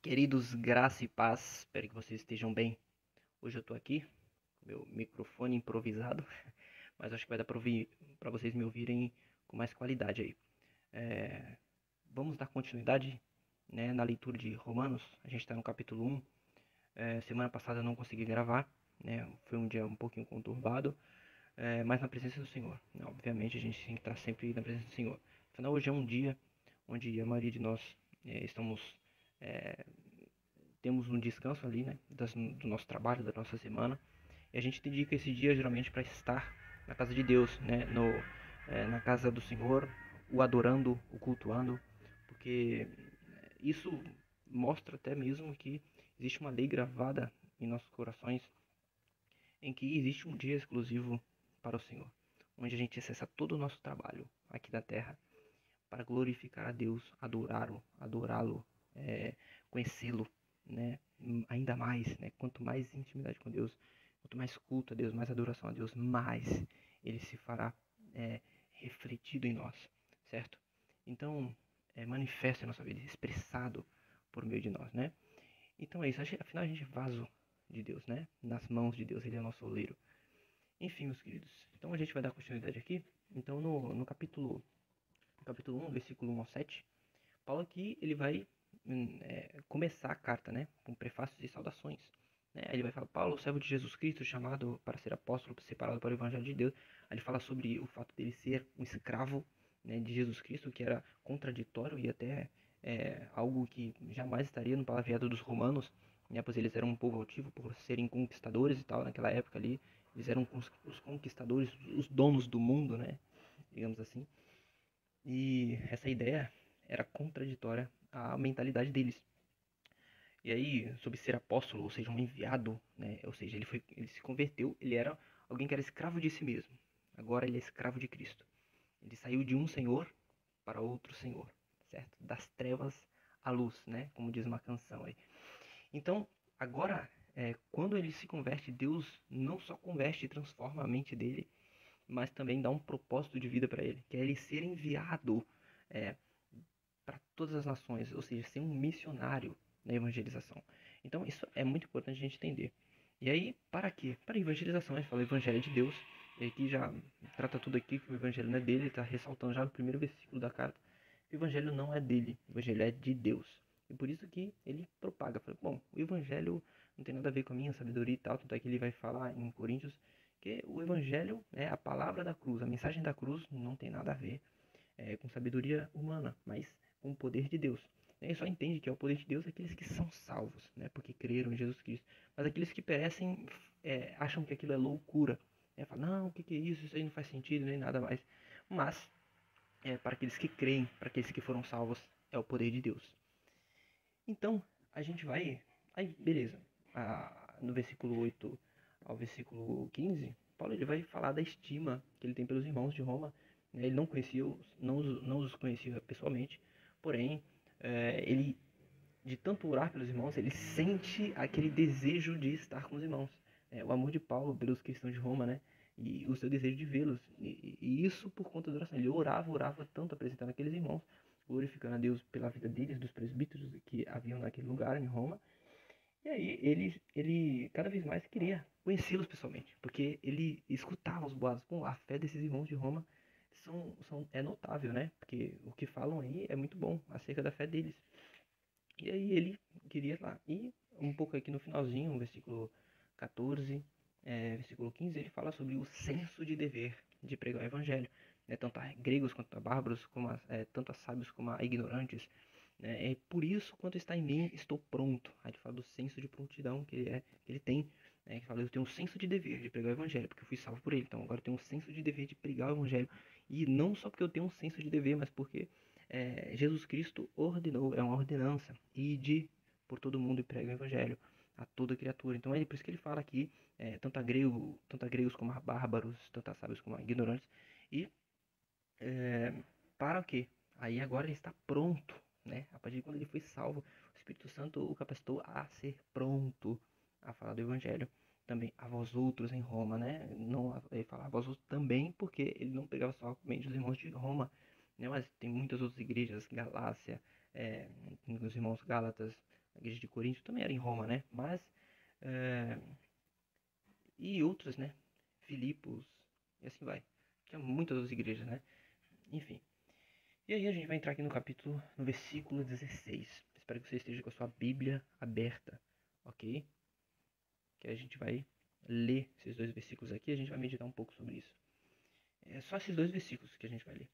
Queridos, graça e paz, espero que vocês estejam bem. Hoje eu tô aqui, com meu microfone improvisado, mas acho que vai dar para vocês me ouvirem com mais qualidade aí. É, Vamos dar continuidade, né, na leitura de Romanos. A gente está no capítulo 1. Semana passada eu não consegui gravar, né, foi um dia um pouquinho conturbado, mas na presença do Senhor, né. Obviamente a gente tem que estar sempre na presença do Senhor. Afinal, hoje é um dia onde a maioria de nós estamos é, temos um descanso ali, né, do nosso trabalho, da nossa semana, e a gente dedica esse dia geralmente para estar na casa de Deus, né, na casa do Senhor, o adorando, o cultuando, porque isso mostra até mesmo que existe uma lei gravada em nossos corações, em que existe um dia exclusivo para o Senhor, onde a gente acessa todo o nosso trabalho aqui da terra para glorificar a Deus, adorá-lo, conhecê-lo, né? Ainda mais, né? Quanto mais intimidade com Deus, quanto mais culto a Deus, mais adoração a Deus, mais Ele se fará refletido em nós, certo? Então, manifesta em nossa vida, expressado por meio de nós, né? Então é isso, afinal a gente é vaso de Deus, né? Nas mãos de Deus, Ele é o nosso oleiro. Enfim, meus queridos, então a gente vai dar continuidade aqui. Então no capítulo 1, versículo 1 ao 7, Paulo aqui ele vai começar a carta, né, com prefácios e saudações. Né? Ele vai falar, Paulo, servo de Jesus Cristo, chamado para ser apóstolo, separado para o Evangelho de Deus. Aí ele fala sobre o fato dele ser um escravo, né, de Jesus Cristo, que era contraditório e até algo que jamais estaria no palavreado dos romanos, né, pois eles eram um povo altivo por serem conquistadores e tal, naquela época ali. Eles eram os conquistadores, os donos do mundo, né, digamos assim. E essa ideia era contraditória à mentalidade deles. E aí, sobre ser apóstolo, ou seja, um enviado, né? Ou seja, ele se converteu, ele era alguém que era escravo de si mesmo. Agora ele é escravo de Cristo. Ele saiu de um Senhor para outro Senhor, certo? Das trevas à luz, né? Como diz uma canção aí. Então, agora, quando ele se converte, Deus não só converte e transforma a mente dele, mas também dá um propósito de vida para ele, que é ele ser enviado é, para todas as nações, ou seja, ser um missionário na evangelização. Então isso é muito importante a gente entender. E aí, para quê? Para a evangelização, ele fala o evangelho de Deus, e aqui já trata tudo aqui que o evangelho não é dele, está ressaltando já no primeiro versículo da carta, que o evangelho não é dele, o evangelho é de Deus. E por isso que ele propaga. Fala, bom, o evangelho não tem nada a ver com a minha sabedoria e tal, tanto é que ele vai falar em Coríntios que o evangelho é a palavra da cruz, a mensagem da cruz não tem nada a ver com sabedoria humana, mas com o poder de Deus. E só entende que é o poder de Deus aqueles que são salvos, né, porque creram em Jesus Cristo. Mas aqueles que perecem acham que aquilo é loucura. Falam, não, o que é isso? Isso aí não faz sentido, nem nada mais. Mas, para aqueles que creem, para aqueles que foram salvos, é o poder de Deus. Então, a gente vai... Aí, beleza. No versículo 8 ao versículo 15, Paulo ele vai falar da estima que ele tem pelos irmãos de Roma. Ele não conhecia, não os conhecia pessoalmente, porém, ele, de tanto orar pelos irmãos, ele sente aquele desejo de estar com os irmãos. O amor de Paulo pelos cristãos de Roma, né? E o seu desejo de vê-los. E isso por conta da oração. Ele orava tanto apresentando aqueles irmãos, glorificando a Deus pela vida deles, dos presbíteros que haviam naquele lugar em Roma. E aí ele cada vez mais queria conhecê-los pessoalmente, porque ele escutava os boatos. Bom, a fé desses irmãos de Roma é notável, né? Porque o que falam aí é muito bom acerca da fé deles. E aí ele queria lá. E um pouco aqui no finalzinho, no versículo 14, versículo 15, ele fala sobre o senso de dever de pregar o evangelho. Tanto a gregos quanto a bárbaros, tanto a sábios como a ignorantes. É por isso, quanto está em mim, estou pronto. Aí ele fala do senso de prontidão que ele tem. Que fala, eu tenho um senso de dever de pregar o evangelho, porque eu fui salvo por ele. Então agora eu tenho um senso de dever de pregar o evangelho. E não só porque eu tenho um senso de dever, mas porque Jesus Cristo ordenou, é uma ordenança. Ide por todo mundo e pregue o evangelho a toda criatura. Então é por isso que ele fala aqui, tanto a gregos como a bárbaros, tanto a sábios como a ignorantes. E para o quê? Aí agora ele está pronto, né? A partir de quando ele foi salvo, o Espírito Santo o capacitou a ser pronto a falar do Evangelho. Também a vós outros em Roma, né? Não, ele fala a vós outros também, porque ele não pegava somente os irmãos de Roma, né? Mas tem muitas outras igrejas, Galácia, os irmãos Gálatas, igreja de Corinto também era em Roma, né? Mas, e outras, né? Filipos, e assim vai. Tinha muitas outras igrejas, né? Enfim. E aí a gente vai entrar aqui no versículo 16. Espero que você esteja com a sua Bíblia aberta, ok? Que a gente vai ler esses dois versículos aqui, a gente vai meditar um pouco sobre isso. É só esses dois versículos que a gente vai ler.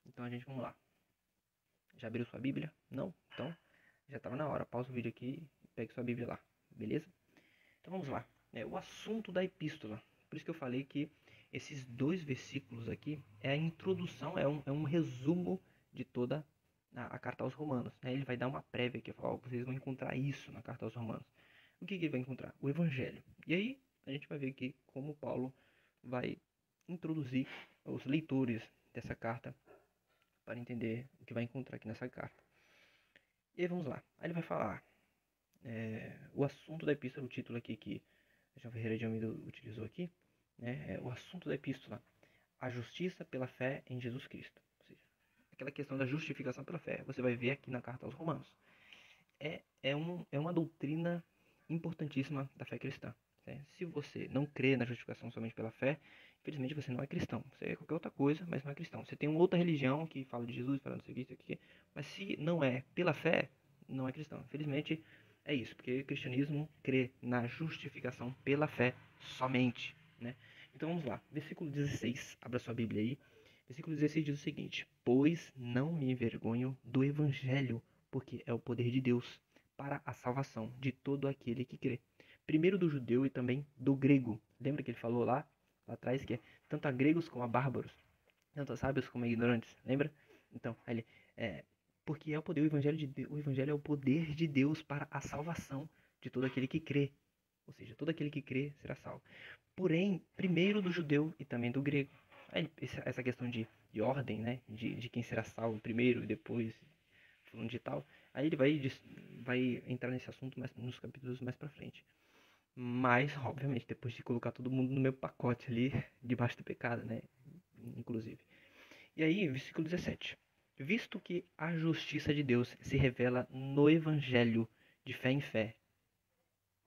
Então vamos lá. Já abriu sua Bíblia? Não? Então já estava na hora. Pausa o vídeo aqui e pegue sua Bíblia lá, beleza? Então vamos lá. O assunto da epístola. Por isso que eu falei que esses dois versículos aqui é a introdução, é um resumo de toda a carta aos Romanos. Né? Ele vai dar uma prévia aqui, falar, vocês vão encontrar isso na carta aos Romanos. O que ele vai encontrar? O Evangelho. E aí a gente vai ver aqui como Paulo vai introduzir os leitores dessa carta para entender o que vai encontrar aqui nessa carta. E aí vamos lá. Aí ele vai falar o assunto da epístola, o título aqui que João Ferreira de Almeida utilizou aqui, né, o assunto da epístola, a justiça pela fé em Jesus Cristo. Ou seja, aquela questão da justificação pela fé, você vai ver aqui na carta aos Romanos. É uma doutrina importantíssima da fé cristã. Né? Se você não crê na justificação somente pela fé, infelizmente você não é cristão. Você é qualquer outra coisa, mas não é cristão. Você tem uma outra religião que fala de Jesus, fala disso aqui, mas se não é pela fé, não é cristão. Infelizmente é isso, porque o cristianismo crê na justificação pela fé somente. Né? Então vamos lá, versículo 16, abra sua Bíblia aí. Versículo 16 diz o seguinte: pois não me envergonho do evangelho, porque é o poder de Deus para a salvação de todo aquele que crê. Primeiro do judeu e também do grego. Lembra que ele falou lá atrás que é tanto a gregos como a bárbaros, tanto a sábios como a ignorantes. Lembra? Então, ele porque é o poder, o evangelho é o poder de Deus para a salvação de todo aquele que crê. Ou seja, todo aquele que crê será salvo. Porém, primeiro do judeu e também do grego. Aí, essa questão de ordem, né? De quem será salvo primeiro e depois fulano de tal. Aí ele vai entrar nesse assunto nos capítulos mais pra frente. Mas, obviamente, depois de colocar todo mundo no mesmo pacote ali, debaixo do pecado, né? Inclusive. E aí, versículo 17. Visto que a justiça de Deus se revela no evangelho de fé em fé,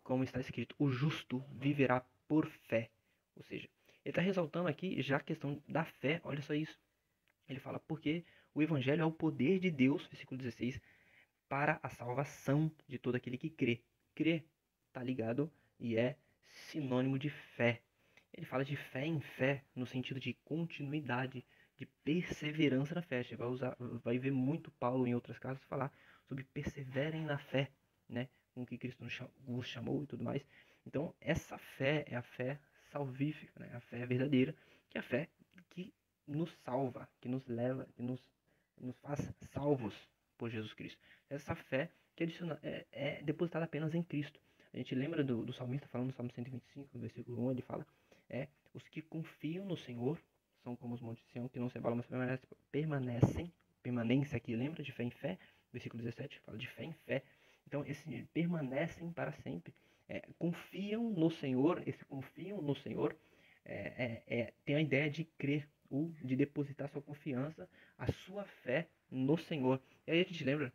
como está escrito, o justo viverá por fé. Ou seja, ele está ressaltando aqui já a questão da fé, olha só isso. Ele fala, porque o evangelho é o poder de Deus, versículo 16, para a salvação de todo aquele que crê. Crer está ligado e é sinônimo de fé. Ele fala de fé em fé no sentido de continuidade, de perseverança na fé. Você vai ver muito Paulo em outras cartas falar sobre perseverem na fé, né? Com que Cristo nos chamou e tudo mais. Então, essa fé é a fé salvífica, né? A fé verdadeira, que é a fé que nos salva, que nos leva, que nos faz salvos por Jesus Cristo. Essa fé que é depositada apenas em Cristo. A gente lembra do salmista falando no Salmo 125, no versículo 1, ele fala, os que confiam no Senhor são como os montes de Sião, que não se abalam, mas permanência aqui, lembra de fé em fé? Versículo 17 fala de fé em fé. Então, permanecem para sempre. Confiam no Senhor, esse confiam no Senhor tem a ideia de crer, ou de depositar sua confiança, a sua fé no Senhor. E aí a gente lembra,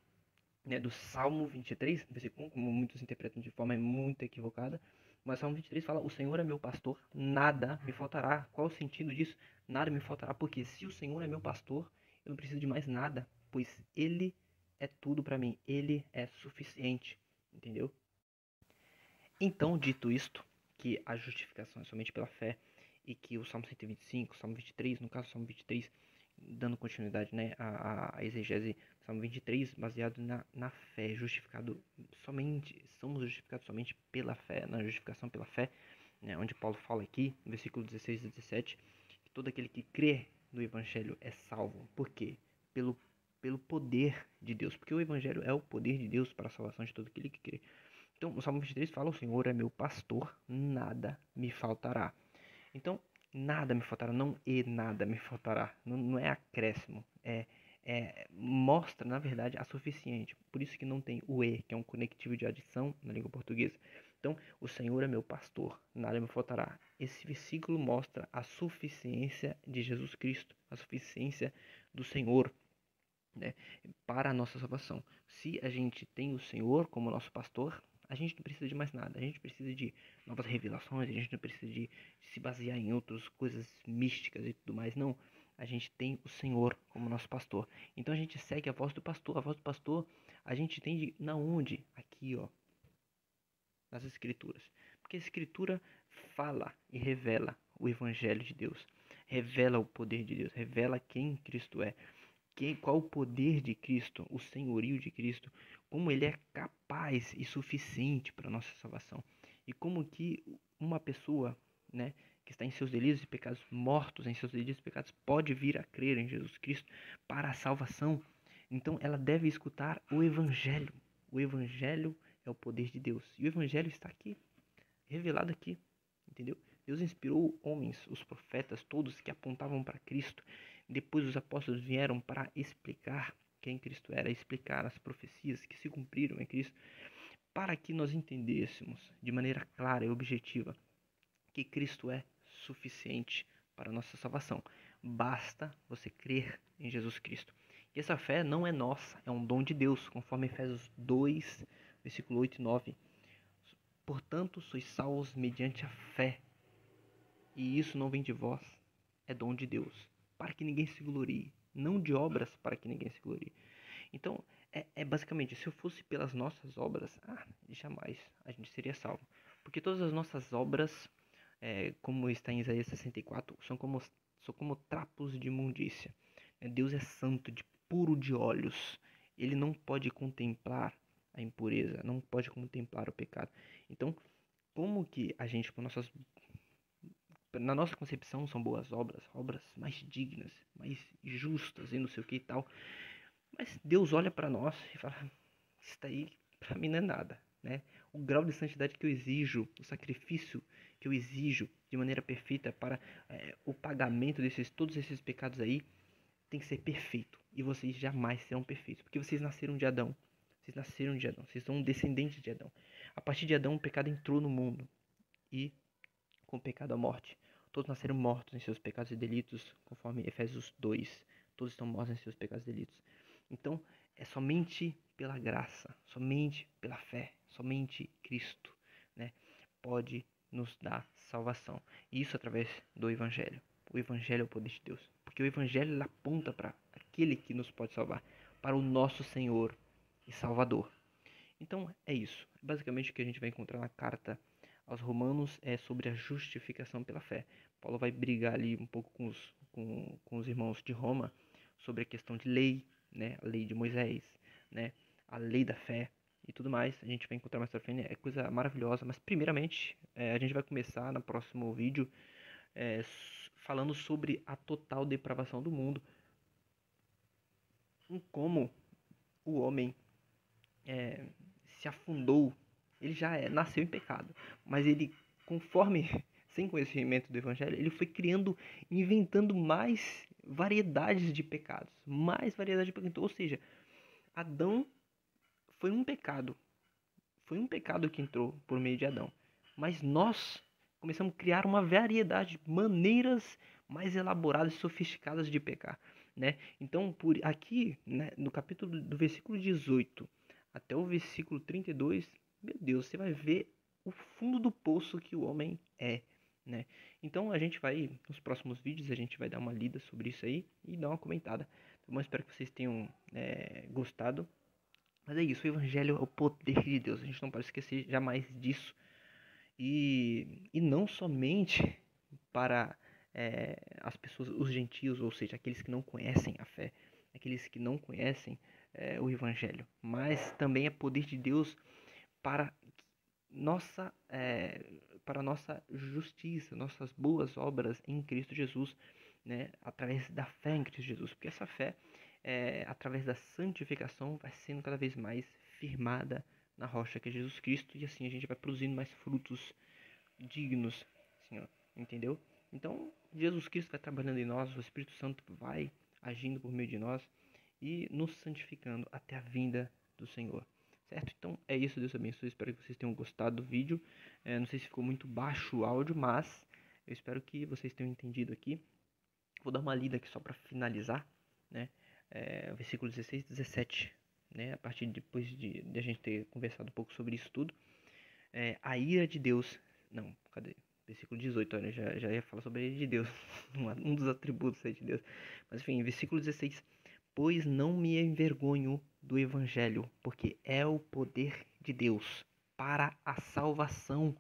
né, do Salmo 23, versículo 1, como muitos interpretam de forma muito equivocada, mas Salmo 23 fala, o Senhor é meu pastor, nada me faltará. Qual o sentido disso? Nada me faltará, porque se o Senhor é meu pastor, eu não preciso de mais nada, pois Ele é tudo para mim, Ele é suficiente, entendeu? Então, dito isto, que a justificação é somente pela fé, e que o Salmo 125, Salmo 23, no caso o Salmo 23, dando continuidade, né, à exegese do Salmo 23, baseado na fé, somos justificados somente pela fé, na justificação pela fé, né, onde Paulo fala aqui, no versículo 16 e 17, que todo aquele que crê no Evangelho é salvo. Por quê? Pelo poder de Deus, porque o Evangelho é o poder de Deus para a salvação de todo aquele que crê. Então, o Salmo 23 fala, o Senhor é meu pastor, nada me faltará. Então, nada me faltará, não nada me faltará, não é acréscimo, mostra, na verdade, a suficiente. Por isso que não tem o que é um conectivo de adição na língua portuguesa. Então, o Senhor é meu pastor, nada me faltará. Esse versículo mostra a suficiência de Jesus Cristo, a suficiência do Senhor. né, para a nossa salvação. Se a gente tem o Senhor como nosso pastor, a gente não precisa de mais nada. A gente precisa de novas revelações, a gente não precisa de se basear em outras coisas místicas e tudo mais. Não, a gente tem o Senhor como nosso pastor. Então a gente segue a voz do pastor. A voz do pastor a gente entende na onde? Aqui, ó, nas Escrituras. Porque a Escritura fala e revela o Evangelho de Deus, revela o poder de Deus, revela quem Cristo é, qual o poder de Cristo, o senhorio de Cristo, como ele é capaz e suficiente para a nossa salvação. E como que uma pessoa, né, que está em seus delitos e pecados, mortos em seus delitos e pecados, pode vir a crer em Jesus Cristo para a salvação. Então ela deve escutar o Evangelho. O Evangelho é o poder de Deus. E o Evangelho está aqui, revelado aqui, entendeu? Deus inspirou homens, os profetas, todos que apontavam para Cristo. Depois os apóstolos vieram para explicar quem Cristo era, explicar as profecias que se cumpriram em Cristo, para que nós entendêssemos de maneira clara e objetiva que Cristo é suficiente para a nossa salvação. Basta você crer em Jesus Cristo. E essa fé não é nossa, é um dom de Deus, conforme Efésios 2, versículo 8 e 9. Portanto, sois salvos mediante a fé. E isso não vem de vós, é dom de Deus, para que ninguém se glorie, não de obras para que ninguém se glorie. Então, é basicamente, se eu fosse pelas nossas obras, jamais a gente seria salvo. Porque todas as nossas obras, como está em Isaías 64, são como trapos de imundícia. Deus é santo, de puro de olhos. Ele não pode contemplar a impureza, não pode contemplar o pecado. Então, como que a gente, com nossas na nossa concepção são boas obras, obras mais dignas, mais justas e não sei o que e tal. Mas Deus olha para nós e fala: isso daí para mim não é nada, né? O grau de santidade que eu exijo, o sacrifício que eu exijo de maneira perfeita para o pagamento desses todos esses pecados aí tem que ser perfeito. E vocês jamais serão perfeitos, porque vocês nasceram de Adão. Vocês nasceram de Adão, vocês são descendentes de Adão. A partir de Adão o pecado entrou no mundo e com o pecado a morte. Todos nasceram mortos em seus pecados e delitos, conforme Efésios 2. Todos estão mortos em seus pecados e delitos. Então, é somente pela graça, somente pela fé, somente Cristo, né, pode nos dar salvação. E isso através do Evangelho. O Evangelho é o poder de Deus. Porque o Evangelho aponta para aquele que nos pode salvar, para o nosso Senhor e Salvador. Então, é isso. Basicamente, o que a gente vai encontrar na carta aos Romanos é sobre a justificação pela fé. Paulo vai brigar ali um pouco com os irmãos de Roma sobre a questão de lei, né? A lei de Moisés, né? A lei da fé e tudo mais. A gente vai encontrar mais pra frente, é coisa maravilhosa. Mas primeiramente, a gente vai começar no próximo vídeo falando sobre a total depravação do mundo, em como o homem se afundou. Ele já nasceu em pecado, mas ele, conforme sem conhecimento do evangelho, ele foi criando, inventando mais variedades de pecados, mais variedade de pecados. Ou seja, Adão foi um pecado que entrou por meio de Adão, mas nós começamos a criar uma variedade de maneiras mais elaboradas e sofisticadas de pecar, né? Então, por aqui, né, no capítulo do versículo 18 até o versículo 32, meu Deus, você vai ver o fundo do poço que o homem é, né? Então a gente vai, nos próximos vídeos, a gente vai dar uma lida sobre isso aí e dar uma comentada. Tá bom? Espero que vocês tenham gostado. Mas é isso, o evangelho é o poder de Deus. A gente não pode esquecer jamais disso. E não somente para as pessoas, os gentios, ou seja, aqueles que não conhecem a fé, aqueles que não conhecem o evangelho, mas também é poder de Deus para nossa, para nossa justiça, nossas boas obras em Cristo Jesus, né, através da fé em Cristo Jesus, porque essa fé, através da santificação, vai sendo cada vez mais firmada na rocha que é Jesus Cristo, e assim a gente vai produzindo mais frutos dignos, assim, ó, entendeu? Então, Jesus Cristo vai trabalhando em nós, o Espírito Santo vai agindo por meio de nós e nos santificando até a vinda do Senhor. Certo? Então é isso, Deus abençoe. Espero que vocês tenham gostado do vídeo. Não sei se ficou muito baixo o áudio, mas eu espero que vocês tenham entendido aqui. Vou dar uma lida aqui só para finalizar, né? versículo 16 e 17, né? A partir depois de a gente ter conversado um pouco sobre isso tudo. A ira de Deus. Não, cadê? Versículo 18, olha, já ia falar sobre a ira de Deus, um dos atributos aí de Deus. Mas enfim, versículo 16. Pois não me envergonho do evangelho, porque é o poder de Deus para a salvação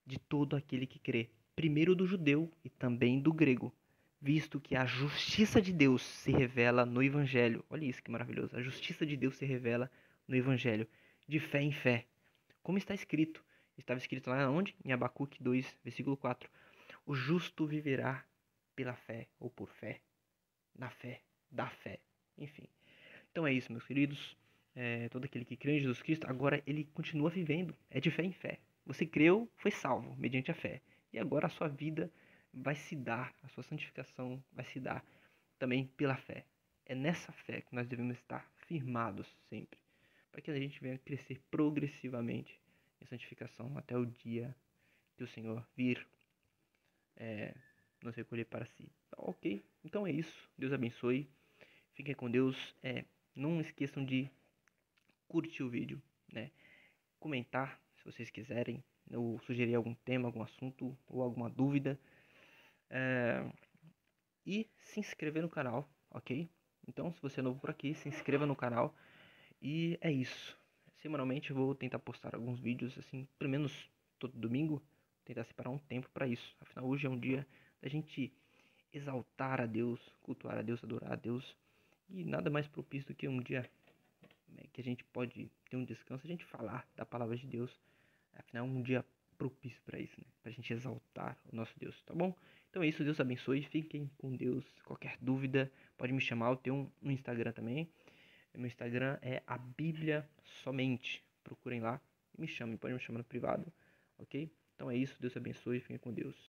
de todo aquele que crê, primeiro do judeu e também do grego, visto que a justiça de Deus se revela no evangelho. Olha isso que maravilhoso. A justiça de Deus se revela no evangelho, de fé em fé. Como está escrito? Estava escrito lá onde? Em Abacuque 2, versículo 4. O justo viverá pela fé, ou por fé, na fé, da fé. Enfim. Então é isso, meus queridos. Todo aquele que crê em Jesus Cristo, agora ele continua vivendo. É de fé em fé. Você creu, foi salvo, mediante a fé. E agora a sua vida vai se dar, a sua santificação vai se dar também pela fé. É nessa fé que nós devemos estar firmados sempre, para que a gente venha crescer progressivamente em santificação até o dia que o Senhor vir nos recolher para si. Ok? Então é isso. Deus abençoe. Fiquem com Deus. Não esqueçam de curtir o vídeo, né? Comentar se vocês quiserem, ou sugerir algum tema, algum assunto ou alguma dúvida. E se inscrever no canal, ok? Então, se você é novo por aqui, se inscreva no canal. E é isso. Semanalmente eu vou tentar postar alguns vídeos, assim, pelo menos todo domingo. Tentar separar um tempo para isso. Afinal, hoje é um dia da gente exaltar a Deus, cultuar a Deus, adorar a Deus. E nada mais propício do que um dia que a gente pode ter um descanso, a gente falar da palavra de Deus. Afinal, é um dia propício para isso, né? Pra gente exaltar o nosso Deus, tá bom? Então é isso, Deus abençoe, fiquem com Deus. Qualquer dúvida, pode me chamar, eu tenho um Instagram também. Meu Instagram é a Bíblia Somente. Procurem lá e me chamem, pode me chamar no privado, ok? Então é isso, Deus abençoe, fiquem com Deus.